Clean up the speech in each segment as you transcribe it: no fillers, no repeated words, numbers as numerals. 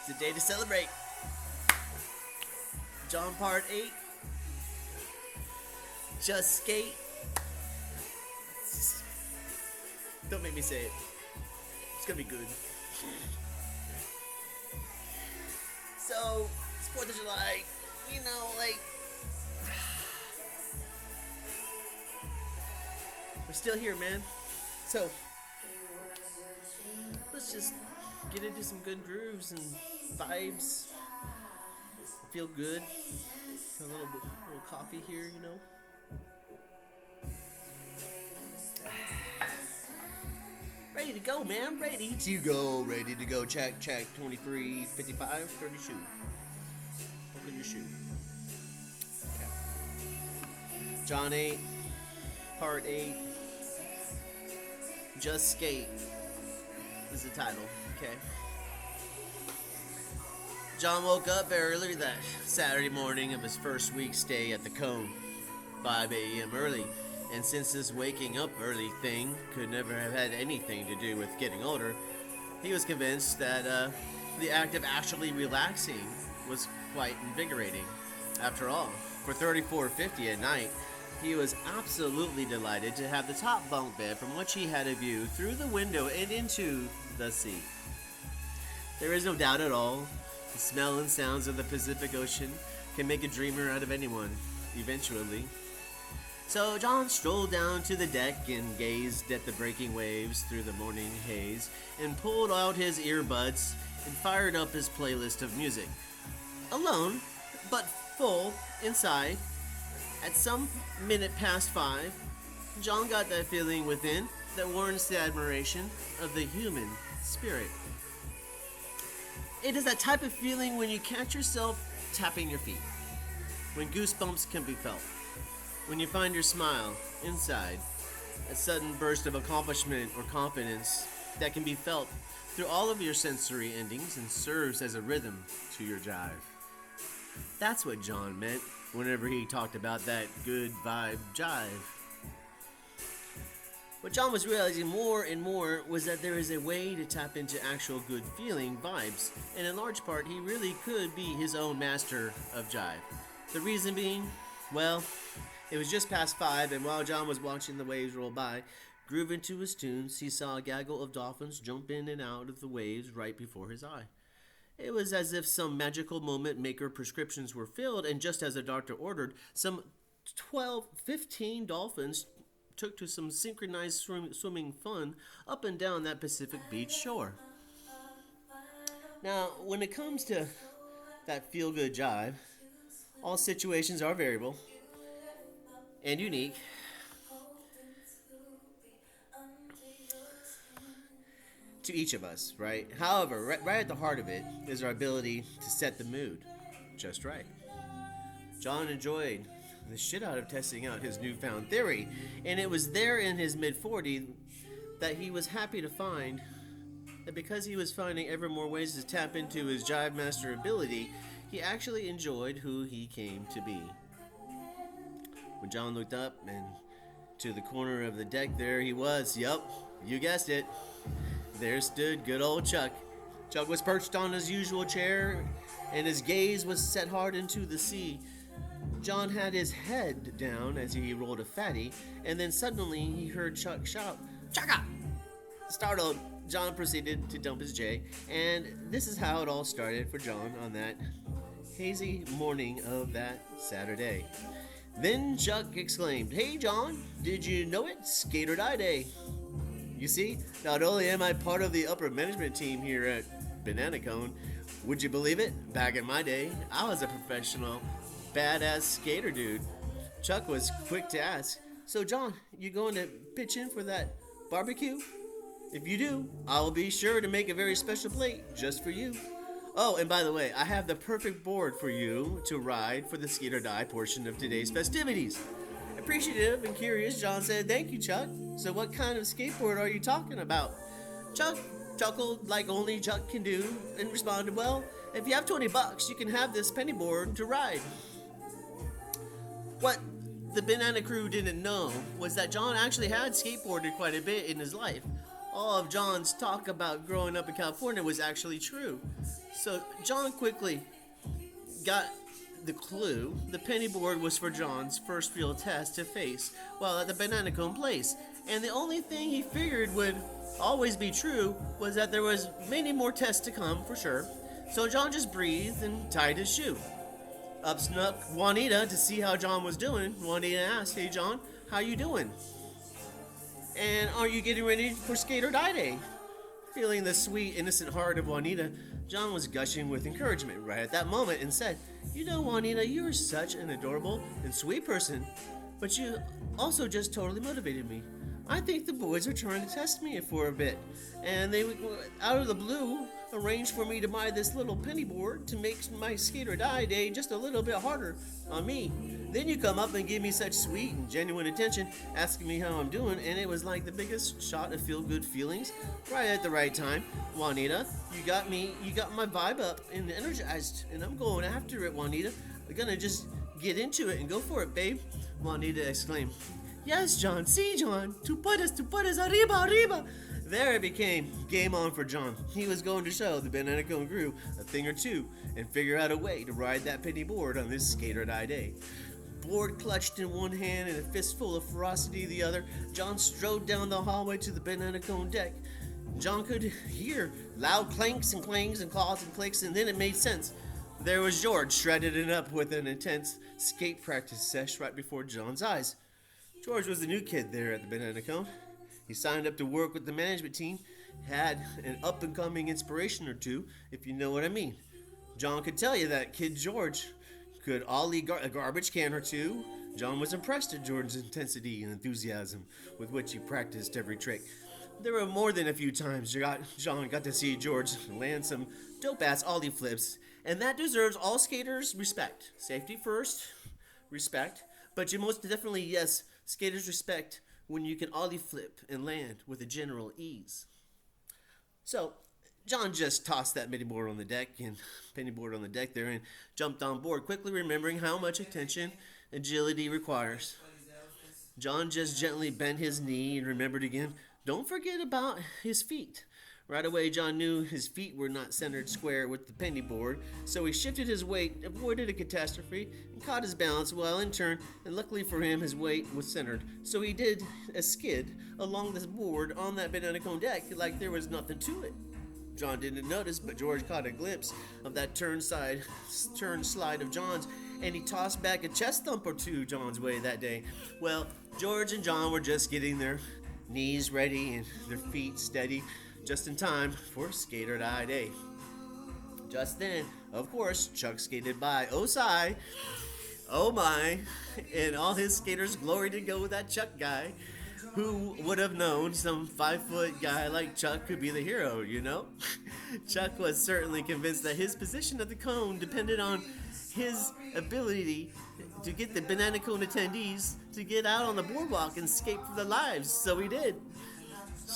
It's a day to celebrate. John Part 8. Just skate. Don't make me say it. It's gonna be good. So, it's 4th of July. You know, like... we're still here, man. So, let's just get into some good grooves and vibes. Feel good. A little coffee here, you know. Ready to go, man. Ready to go. Ready to go. Check. 23, 55, 32. Open your shoe. Okay. John 8. Part 8. Just Skate is the title. Okay. John woke up early that Saturday morning of his first week stay at the Cone, 5 a.m. early, and since this waking up early thing could never have had anything to do with getting older, he was convinced that the act of actually relaxing was quite invigorating. After all, for $34.50 at night, he was absolutely delighted to have the top bunk bed from which he had a view through the window and into the sea. There is no doubt at all. The smell and sounds of the Pacific Ocean can make a dreamer out of anyone, eventually. So John strolled down to the deck and gazed at the breaking waves through the morning haze and pulled out his earbuds and fired up his playlist of music. Alone, but full inside, at some minute past 5, John got that feeling within that warrants the admiration of the human spirit. It is that type of feeling when you catch yourself tapping your feet, when goosebumps can be felt, when you find your smile inside, a sudden burst of accomplishment or confidence that can be felt through all of your sensory endings and serves as a rhythm to your jive. That's what John meant whenever he talked about that good vibe jive. What John was realizing more and more was that there is a way to tap into actual good feeling vibes, and in large part, he really could be his own master of jive. The reason being, well, it was just past 5, and while John was watching the waves roll by, grooving to his tunes, he saw a gaggle of dolphins jump in and out of the waves right before his eye. It was as if some magical moment maker prescriptions were filled, and just as the doctor ordered, some 15 dolphins took to some synchronized swimming fun up and down that Pacific beach shore. Now, when it comes to that feel-good jive, all situations are variable and unique. To each of us, right? However, right at the heart of it is our ability to set the mood just right. John enjoyed the shit out of testing out his newfound theory, and it was there in his mid-40s that he was happy to find that because he was finding ever more ways to tap into his jive master ability, he actually enjoyed who he came to be. When John looked up and to the corner of the deck, there he was. Yup, you guessed it. There stood good old Chuck. Chuck was perched on his usual chair, and his gaze was set hard into the sea. John had his head down as he rolled a fatty, and then suddenly he heard Chuck shout, "Chaka!" Startled, John proceeded to dump his J, and this is how it all started for John on that hazy morning of that Saturday. Then Chuck exclaimed, "Hey John, did you know it? Skate or Die Day." You see, not only am I part of the upper management team here at Banana Cone, would you believe it? Back in my day, I was a professional, badass skater dude. Chuck was quick to ask, "So John, you going to pitch in for that barbecue? If you do, I will be sure to make a very special plate just for you. Oh, and by the way, I have the perfect board for you to ride for the skate or die portion of today's festivities." Appreciative and curious, John said, "Thank you, Chuck. So what kind of skateboard are you talking about?" Chuck chuckled like only Chuck can do and responded, "Well, if you have $20, you can have this penny board to ride." What the Banana Crew didn't know was that John actually had skateboarded quite a bit in his life, all of John's talk about growing up in California was actually true. So John quickly got the clue. The penny board was for John's first real test to face while at the Banana Cone Place. And the only thing he figured would always be true was that there was many more tests to come for sure. So John just breathed and tied his shoe. Up snuck Juanita to see how John was doing. Juanita asked, "Hey John, how you doing? And are you getting ready for Skate or Die Day?" Feeling the sweet, innocent heart of Juanita, John was gushing with encouragement right at that moment and said, "You know, Juanita, you are such an adorable and sweet person, but you also just totally motivated me. I think the boys are trying to test me for a bit, and they, out of the blue, arranged for me to buy this little penny board to make my Skate or Die Day just a little bit harder on me. Then you come up and give me such sweet and genuine attention, asking me how I'm doing, and it was like the biggest shot of feel-good feelings right at the right time. Juanita, you got my vibe up and energized, and I'm going after it, Juanita. I'm gonna just get into it and go for it, babe," Juanita exclaimed. "Yes, John, see, John, tu puedes, arriba, arriba." There it became game on for John. He was going to show the Banana Cone crew a thing or two and figure out a way to ride that penny board on this Skate or Die Day. Board clutched in one hand and a fistful of ferocity in the other, John strode down the hallway to the Banana Cone deck. John could hear loud clanks and clangs and claws and clicks, and then it made sense. There was George shredded it up with an intense skate practice sesh right before John's eyes. George was the new kid there at the Banana Cone. He signed up to work with the management team, had an up-and-coming inspiration or two, if you know what I mean. John could tell you that kid George could ollie a garbage can or two. John was impressed at George's intensity and enthusiasm with which he practiced every trick. There were more than a few times John got to see George land some dope-ass ollie flips, and that deserves all skaters' respect. Safety first, respect, but you most definitely, yes, skaters respect when you can ollie flip and land with a general ease. So, John just tossed that penny board on the deck there and jumped on board, quickly remembering how much attention agility requires. John just gently bent his knee and remembered again, don't forget about his feet. Right away, John knew his feet were not centered square with the penny board, so he shifted his weight, avoided a catastrophe, and caught his balance while in turn, and luckily for him, his weight was centered. So he did a skid along this board on that Banana Cone deck like there was nothing to it. John didn't notice, but George caught a glimpse of that turn slide of John's, and he tossed back a chest thump or two John's way that day. Well, George and John were just getting their knees ready and their feet steady, just in time for Skate or Die Day. Just then, of course, Chuck skated by. Oh, sigh. Oh, my. And all his skaters gloried to go with that Chuck guy. Who would have known some 5-foot guy like Chuck could be the hero, you know? Chuck was certainly convinced that his position at the cone depended on his ability to get the Banana Cone attendees to get out on the boardwalk and skate for their lives, so he did.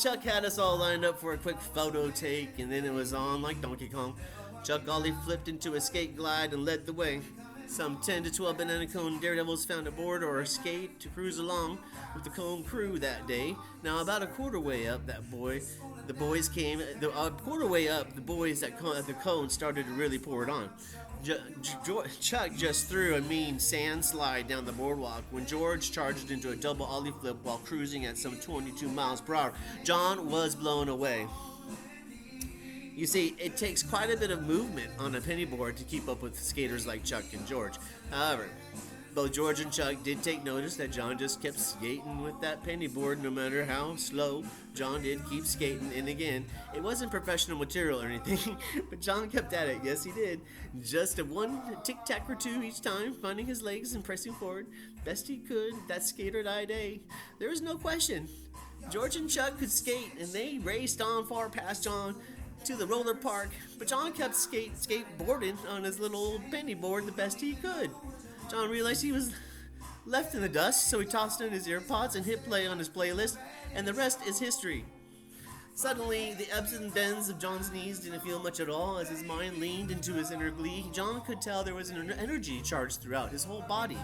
Chuck had us all lined up for a quick photo take, and then it was on like Donkey Kong. Chuck ollie flipped into a skate glide and led the way. Some 10 to 12 Banana Cone daredevils found a board or a skate to cruise along with the cone crew that day. Now, about a quarter way up at the boys at the cone started to really pour it on. Chuck just threw a mean sand slide down the boardwalk when George charged into a double ollie flip while cruising at some 22 miles per hour. John was blown away. You see, it takes quite a bit of movement on a penny board to keep up with skaters like Chuck and George. However, both George and Chuck did take notice that John just kept skating with that penny board no matter how slow. John did keep skating, and again, it wasn't professional material or anything, but John kept at it. Yes, he did. Just a one tic-tac or two each time, finding his legs and pressing forward best he could that Skate or Die Day. There was no question. George and Chuck could skate, and they raced on far past John to the roller park, but John kept skateboarding on his little old penny board the best he could. John realized he was left in the dust, so he tossed in his earpods and hit play on his playlist, and the rest is history. Suddenly, the ebbs and bends of John's knees didn't feel much at all as his mind leaned into his inner glee. John could tell there was an energy charged throughout his whole body.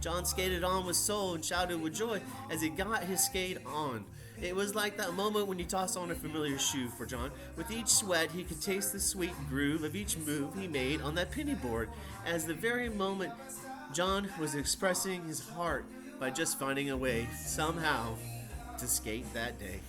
John skated on with soul and shouted with joy as he got his skate on. It was like that moment when you toss on a familiar shoe for John. With each sweat, he could taste the sweet groove of each move he made on that penny board, as the very moment John was expressing his heart by just finding a way, somehow, to skate that day.